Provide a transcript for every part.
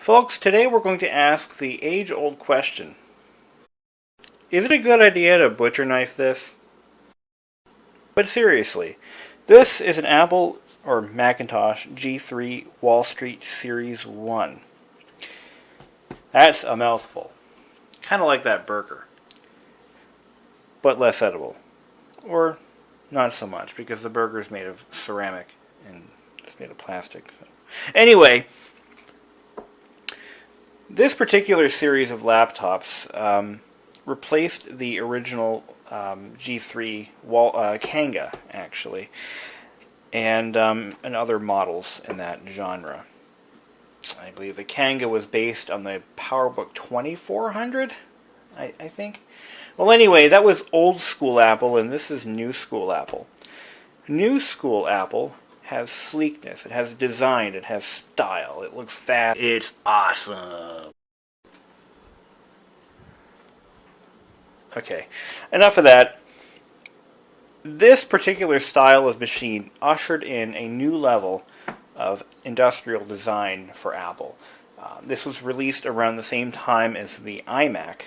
Folks, today we're going to ask the age-old question. Is it a good idea to butcher knife this? But seriously, this is an Apple or Macintosh G3 Wallstreet Series 1. That's a mouthful. Kind of like that burger. But less edible. Or not so much, because the burger is made of ceramic and it's made of plastic. Anyway, this particular series of laptops replaced the original G3 Kanga, actually, and other models in that genre. I believe the Kanga was based on the PowerBook 2400, I think. Well, anyway, that was old school Apple, and this is new school Apple. New school Apple has sleekness, it has design, it has style, it looks fast, it's awesome. Okay, enough of that. This particular style of machine ushered in a new level of industrial design for Apple. This was released around the same time as the iMac,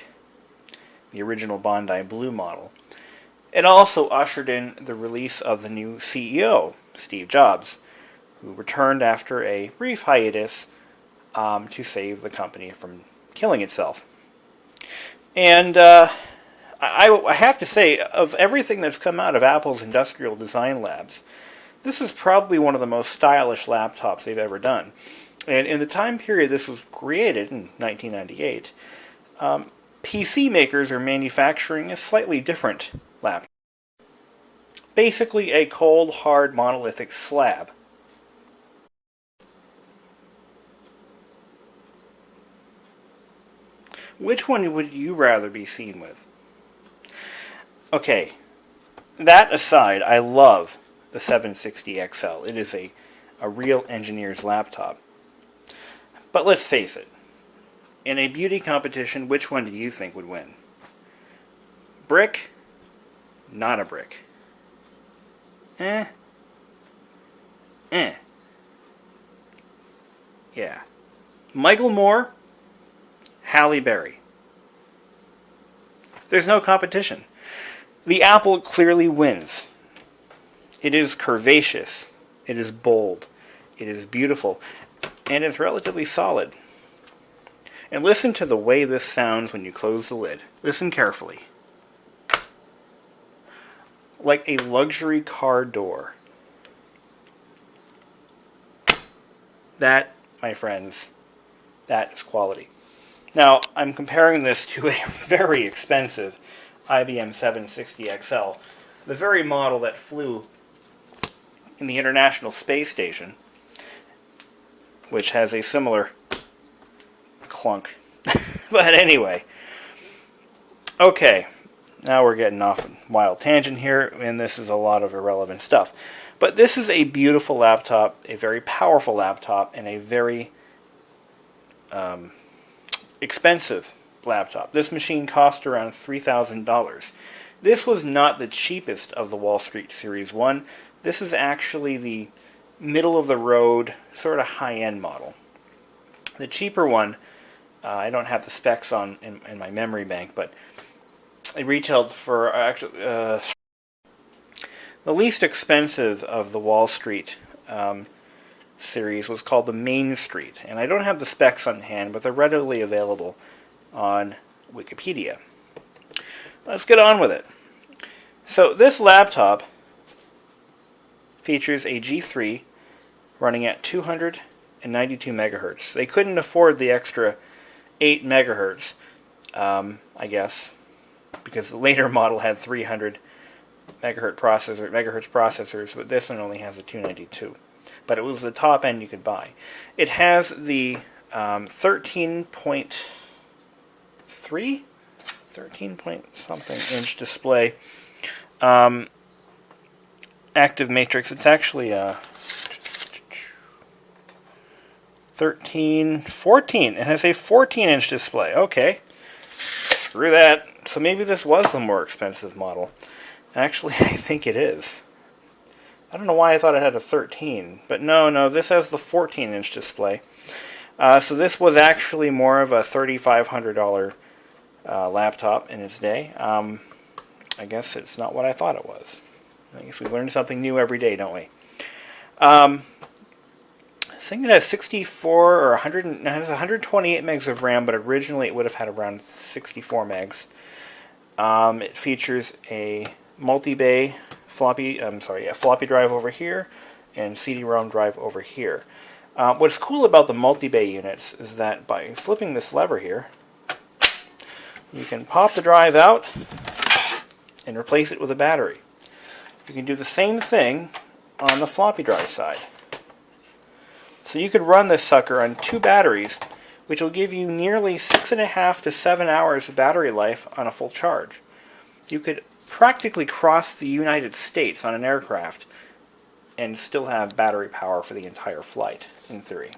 the original Bondi Blue model. It also ushered in the release of the new CEO, Steve Jobs, who returned after a brief hiatus to save the company from killing itself. And I have to say, of everything that's come out of Apple's industrial design labs, this is probably one of the most stylish laptops they've ever done. And in the time period this was created, in 1998, PC makers are manufacturing a slightly different laptop. Basically a cold, hard, monolithic slab. Which one would you rather be seen with? Okay, that aside, I love the 760 XL. It is a real engineer's laptop. But let's face it, in a beauty competition, which one do you think would win? Brick? Not a brick. Yeah. Michael Moore? Halle Berry. There's no competition. The Apple clearly wins. It is curvaceous, it is bold, it is beautiful, and it's relatively solid. And listen to the way this sounds when you close the lid. Listen carefully. Like a luxury car door. That, my friends, that is quality. Now, I'm comparing this to a very expensive IBM 760 XL, the very model that flew in the International Space Station, which has a similar clunk. But anyway, okay, now we're getting off a wild tangent here, and this is a lot of irrelevant stuff. But this is a beautiful laptop, a very powerful laptop, and a very expensive laptop. This machine cost around $3,000. This was not the cheapest of the Wallstreet Series 1. This is actually the middle-of-the-road, sort of high-end model. The cheaper one, I don't have the specs on in my memory bank, but it retailed for actually the least expensive of the Wallstreet series was called the Main Street, and I don't have the specs on hand, but they're readily available on Wikipedia. Let's get on with it. So this laptop features a G3 running at 292 megahertz. They couldn't afford the extra 8 megahertz, I guess, because the later model had 300 megahertz processors, but this one only has a 292. But it was the top end you could buy. It has the 13 point something inch display, active matrix. It's actually a 14. It has a 14-inch display. Okay, screw that. So maybe this was the more expensive model. Actually, I think it is. I don't know why I thought it had a 13, but no, this has the 14-inch display. So this was actually more of a $3,500 laptop in its day. I guess it's not what I thought it was. I guess we learn something new every day, don't we? This thing has 64 or 100, it has 128 megs of RAM, but originally it would have had around 64 megs. It features a multi-bay floppy drive over here and CD-ROM drive over here. What's cool about the multi-bay units is that by flipping this lever here, you can pop the drive out and replace it with a battery. You can do the same thing on the floppy drive side. So you could run this sucker on 2 batteries, which will give you nearly 6.5 to 7 hours of battery life on a full charge. You could practically cross the United States on an aircraft and still have battery power for the entire flight, in theory.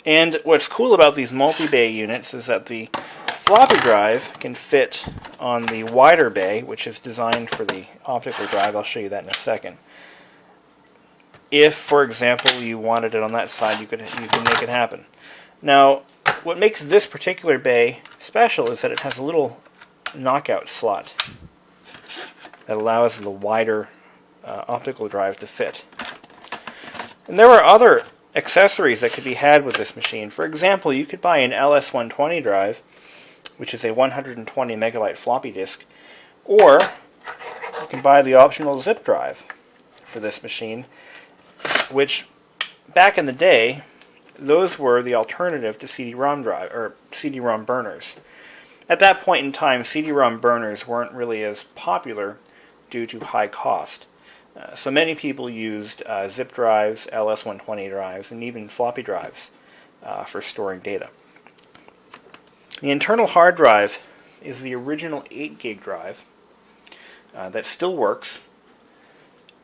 And what's cool about these multi-bay units is that the floppy drive can fit on the wider bay, which is designed for the optical drive. I'll show you that in a second. If, for example, you wanted it on that side, you can make it happen. Now, what makes this particular bay special is that it has a little knockout slot that allows the wider optical drive to fit. And there are other accessories that could be had with this machine. For example, you could buy an LS120 drive, which is a 120 megabyte floppy disk, or you can buy the optional zip drive for this machine, which back in the day, those were the alternative to CD-ROM drive or CD-ROM burners. At that point in time, CD-ROM burners weren't really as popular due to high cost. So many people used zip drives, LS120 drives, and even floppy drives for storing data. The internal hard drive is the original 8 gig drive that still works.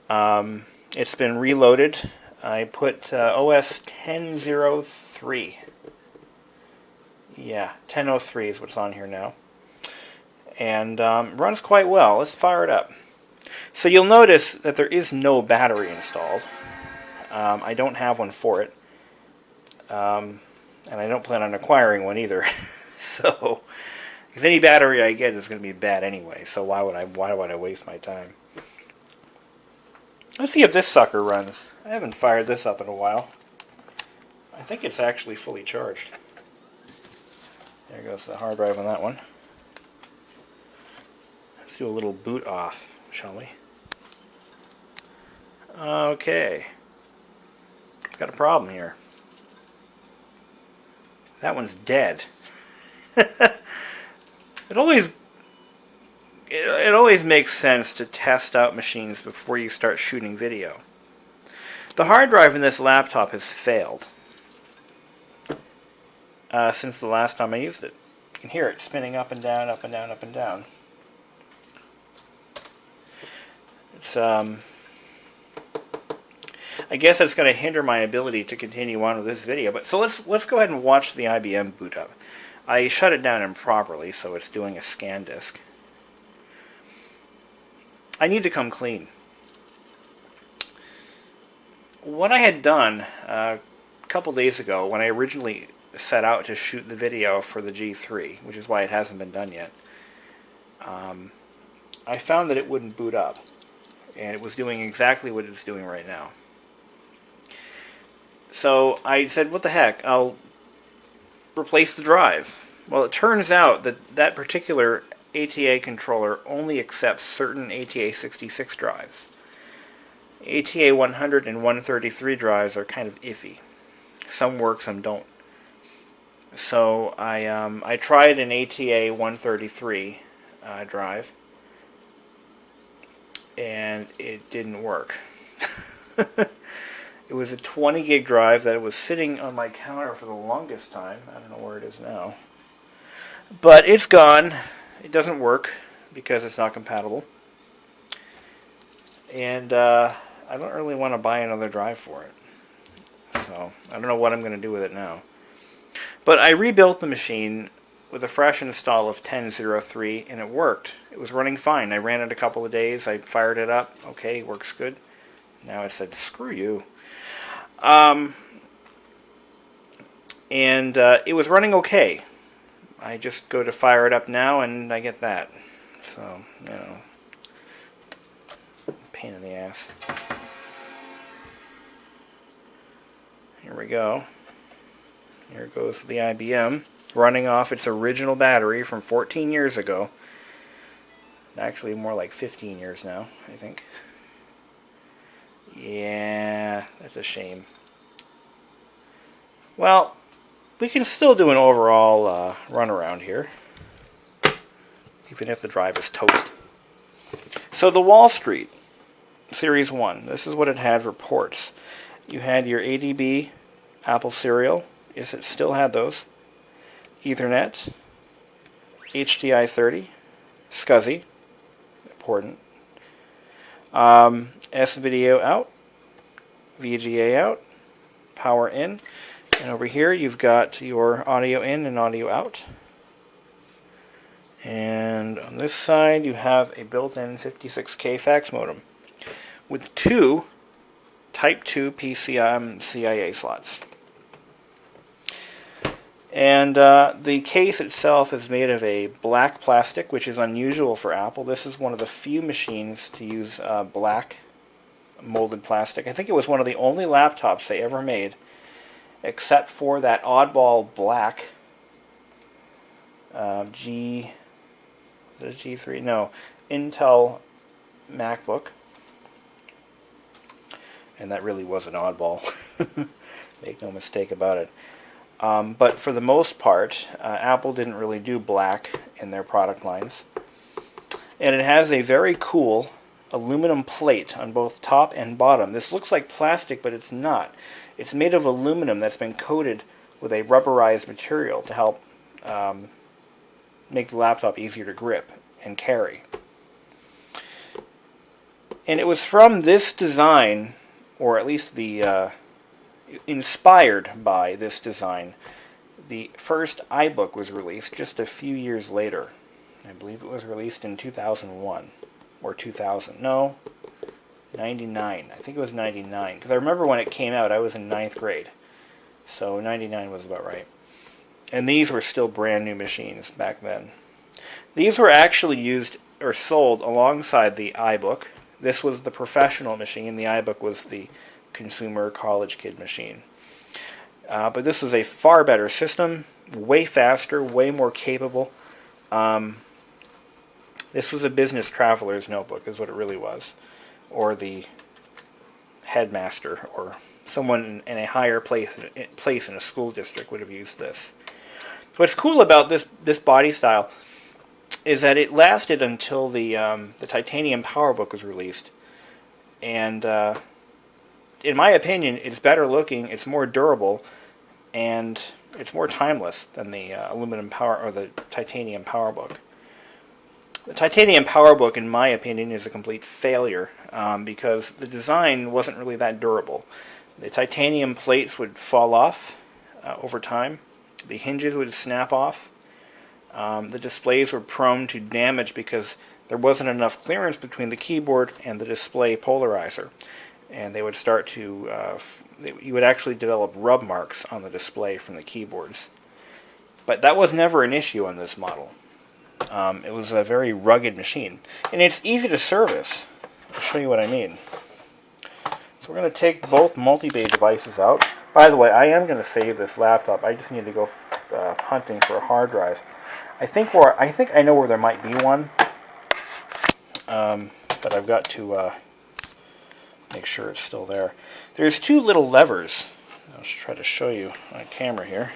It's been reloaded. I put OS 10.03. Yeah, 10.03 is what's on here now. And runs quite well. Let's fire it up. So you'll notice that there is no battery installed. I don't have one for it. And I don't plan on acquiring one either. So, because any battery I get is going to be bad anyway, so why would I waste my time? Let's see if this sucker runs. I haven't fired this up in a while. I think it's actually fully charged. There goes the hard drive on that one. Let's do a little boot off, shall we? Okay. Got a problem here. That one's dead. It always makes sense to test out machines before you start shooting video. The hard drive in this laptop has failed since the last time I used it. You can hear it spinning up and down, up and down, up and down. It's I guess it's going to hinder my ability to continue on with this video. But so let's go ahead and watch the IBM boot up. I shut it down improperly, so it's doing a scan disk. I need to come clean. What I had done a couple days ago, when I originally set out to shoot the video for the G3, which is why it hasn't been done yet, I found that it wouldn't boot up. And it was doing exactly what it's doing right now. So I said, what the heck, I'll replace the drive. Well, it turns out that that particular ATA controller only accepts certain ATA66 drives. ATA 100 and 133 drives are kind of iffy. Some work, some don't. So I tried an ATA 133 drive, and it didn't work. It was a 20 gig drive that was sitting on my counter for the longest time. I don't know where it is now. But it's gone. It doesn't work because it's not compatible. And I don't really want to buy another drive for it. So I don't know what I'm going to do with it now. But I rebuilt the machine with a fresh install of 10.03, and it worked. It was running fine. I ran it a couple of days. I fired it up. Okay, works good. Now it said, screw you. And it was running okay. I just go to fire it up now and I get that. So, you know, pain in the ass. Here we go. Here goes the IBM running off its original battery from 14 years ago. Actually, more like 15 years now, I think. Yeah, that's a shame. Well, we can still do an overall run around here, even if the drive is toast. So the Wallstreet Series 1, this is what it had for ports. You had your ADB, Apple Serial, yes, it still had those, Ethernet, HDI 30, SCSI, important, S-Video out, VGA out, power in, and over here you've got your audio in and audio out. And on this side you have a built-in 56K fax modem with two Type 2 PCM CIA slots. And the case itself is made of a black plastic, which is unusual for Apple. This is one of the few machines to use black molded plastic. I think it was one of the only laptops they ever made, except for that oddball black G3? No, Intel MacBook. And that really was an oddball. Make no mistake about it. But for the most part, Apple didn't really do black in their product lines. And it has a very cool aluminum plate on both top and bottom. This looks like plastic, but it's not. It's made of aluminum that's been coated with a rubberized material to help make the laptop easier to grip and carry. And it was from this design, or at least the inspired by this design, the first iBook was released just a few years later. I believe it was released in 2001 or 2000. No, 99. I think it was 99 because I remember when it came out I was in 9th grade. So 99 was about right. And these were still brand new machines back then. These were actually used or sold alongside the iBook. This was the professional machine. The iBook was the consumer college kid machine. But this was a far better system, way faster, way more capable. This was a business traveler's notebook is what it really was. Or the headmaster or someone in a higher place in a school district would have used this. What's cool about this body style is that it lasted until the titanium PowerBook was released. And in my opinion, it's better looking, it's more durable, and it's more timeless than the aluminum power or the titanium PowerBook. The titanium PowerBook, in my opinion, is a complete failure because the design wasn't really that durable. The titanium plates would fall off over time. The hinges would snap off. The displays were prone to damage because there wasn't enough clearance between the keyboard and the display polarizer. And they would start to, you would actually develop rub marks on the display from the keyboards. But that was never an issue on this model. It was a very rugged machine. And it's easy to service. I'll show you what I mean. So we're going to take both multi-bay devices out. By the way, I am going to save this laptop. I just need to go hunting for a hard drive. I think I know where there might be one. But I've got to make sure it's still there. There's two little levers. I'll just try to show you on camera here.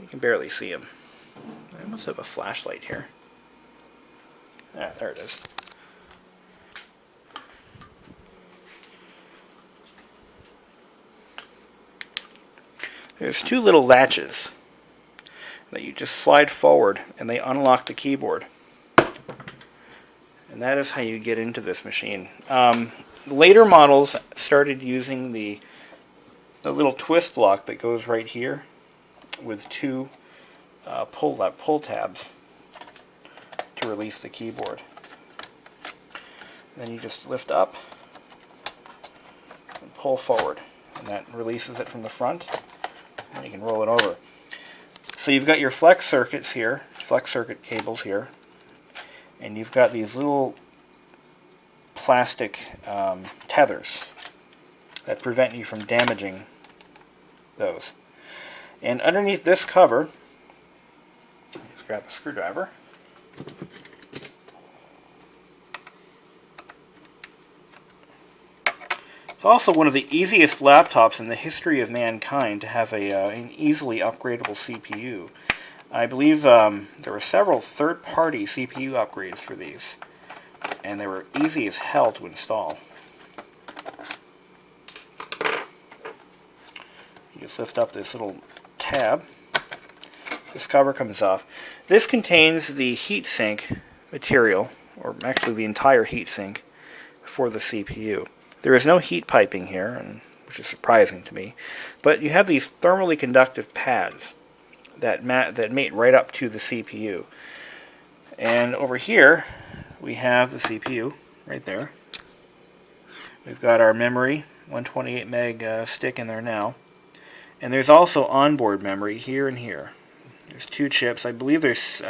You can barely see them. I must have a flashlight here. Ah, there it is. There's two little latches that you just slide forward and they unlock the keyboard. And that is how you get into this machine. Later models started using the little twist lock that goes right here with two pull tabs to release the keyboard. Then you just lift up and pull forward. and that releases it from the front, and you can roll it over. So you've got your flex circuits here, flex circuit cables here, and you've got these little plastic tethers that prevent you from damaging those. And underneath this cover, let's grab a screwdriver. It's also one of the easiest laptops in the history of mankind to have an easily upgradable CPU. I believe there were several third-party CPU upgrades for these, and they were easy as hell to install. You just lift up this little tab. This cover comes off. This contains the heatsink material, or actually the entire heatsink for the CPU. There is no heat piping here, which is surprising to me, but you have these thermally conductive pads that mate right up to the CPU. And over here, we have the CPU right there. We've got our memory, 128 meg stick in there now. And there's also onboard memory here and here. There's two chips. I believe there's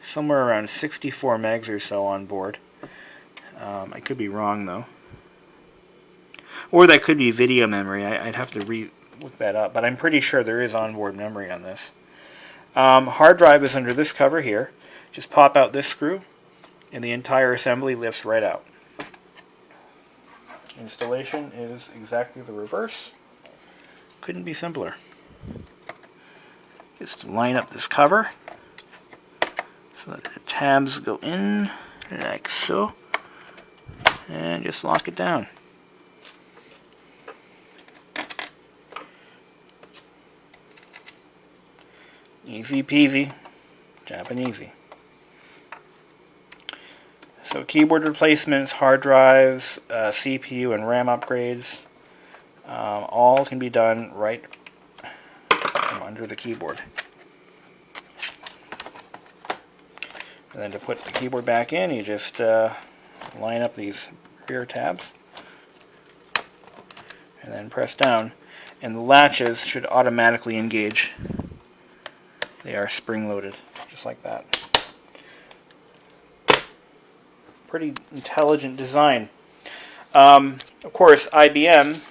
somewhere around 64 megs or so on board. I could be wrong though. Or that could be video memory. I'd have to look that up, but I'm pretty sure there is onboard memory on this. Hard drive is under this cover here. Just pop out this screw, and the entire assembly lifts right out. Installation is exactly the reverse. Couldn't be simpler. Just line up this cover so that the tabs go in like so, and just lock it down. Easy peasy, Japanesey. So keyboard replacements, hard drives, CPU and RAM upgrades, all can be done right from under the keyboard. And then to put the keyboard back in, you just line up these rear tabs and then press down, and the latches should automatically engage. They are spring-loaded, just like that. Pretty intelligent design. Of course, IBM,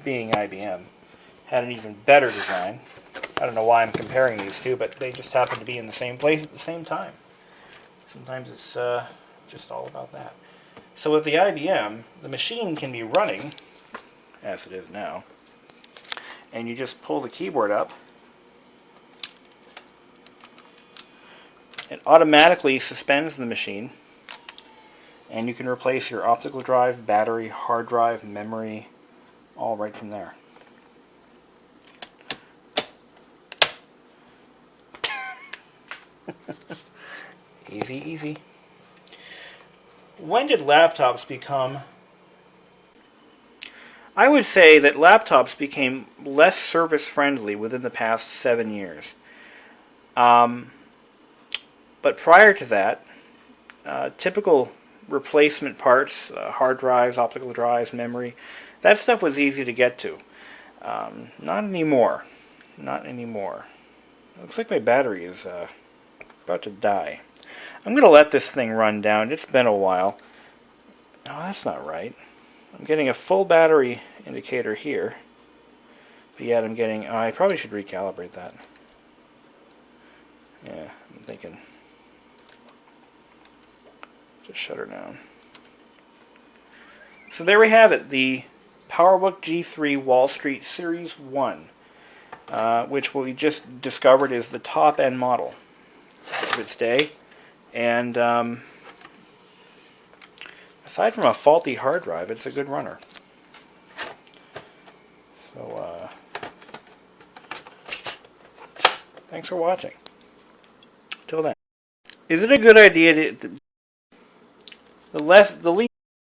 being IBM, had an even better design. I don't know why I'm comparing these two, but they just happen to be in the same place at the same time. Sometimes it's just all about that. So with the IBM, the machine can be running, as it is now, and you just pull the keyboard up. It automatically suspends the machine, and you can replace your optical drive, battery, hard drive, memory, all right from there. Easy, easy. When did laptops become... I would say that laptops became less service-friendly within the past 7 years. But prior to that, typical replacement parts, hard drives, optical drives, memory, that stuff was easy to get to. Not anymore. Not anymore. Looks like my battery is about to die. I'm going to let this thing run down. It's been a while. No, that's not right. I'm getting a full battery indicator here. But yet I'm getting... I probably should recalibrate that. Yeah, I'm thinking... Just shut her down. So there we have it, the PowerBook G3 Wallstreet Series 1, which we just discovered is the top-end model of its day. And aside from a faulty hard drive, it's a good runner. So, thanks for watching. Till then. Is it a good idea to... The least